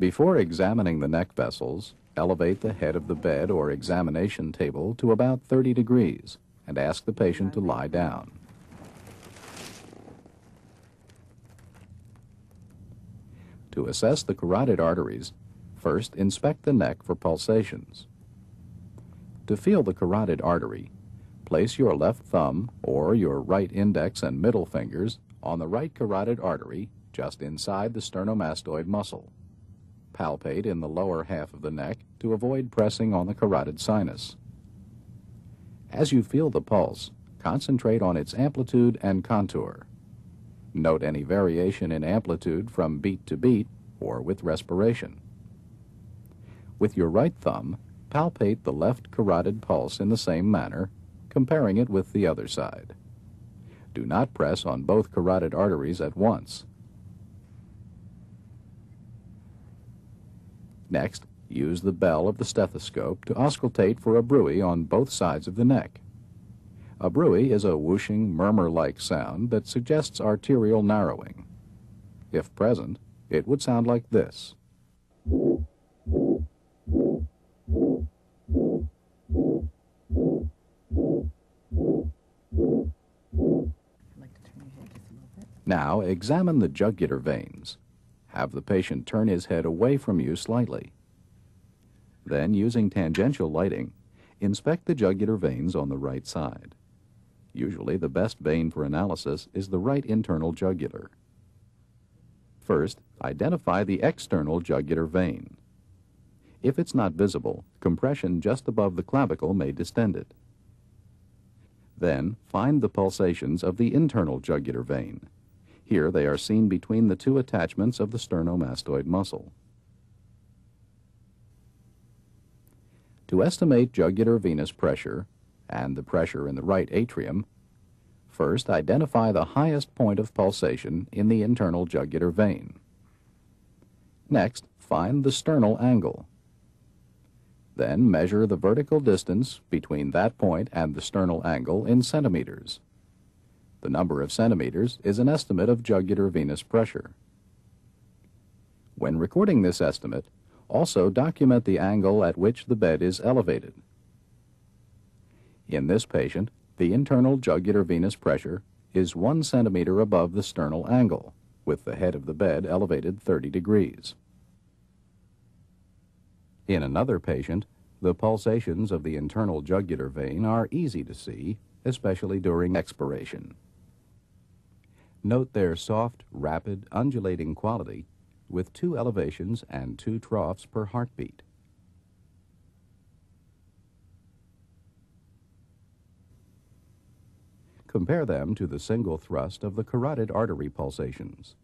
Before examining the neck vessels, elevate the head of the bed or examination table to about 30 degrees and ask the patient to lie down. To assess the carotid arteries, first inspect the neck for pulsations. To feel the carotid artery, place your left thumb or your right index and middle fingers on the right carotid artery just inside the sternomastoid muscle. Palpate in the lower half of the neck to avoid pressing on the carotid sinus. As you feel the pulse, concentrate on its amplitude and contour. Note any variation in amplitude from beat to beat or with respiration. With your right thumb, palpate the left carotid pulse in the same manner, comparing it with the other side. Do not press on both carotid arteries at once. Next, use the bell of the stethoscope to auscultate for a bruit on both sides of the neck. A bruit is a whooshing, murmur-like sound that suggests arterial narrowing. If present, it would sound like this. Now examine the jugular veins. Have the patient turn his head away from you slightly. Then, using tangential lighting, inspect the jugular veins on the right side. Usually the best vein for analysis is the right internal jugular. First, identify the external jugular vein. If it's not visible, compression just above the clavicle may distend it. Then, find the pulsations of the internal jugular vein. Here they are seen between the two attachments of the sternomastoid muscle. To estimate jugular venous pressure and the pressure in the right atrium, first identify the highest point of pulsation in the internal jugular vein. Next, find the sternal angle. Then measure the vertical distance between that point and the sternal angle in centimeters. The number of centimeters is an estimate of jugular venous pressure. When recording this estimate, also document the angle at which the bed is elevated. In this patient, the internal jugular venous pressure is 1 centimeter above the sternal angle, with the head of the bed elevated 30 degrees. In another patient, the pulsations of the internal jugular vein are easy to see, especially during expiration. Note their soft, rapid, undulating quality with 2 elevations and 2 troughs per heartbeat. Compare them to the single thrust of the carotid artery pulsations.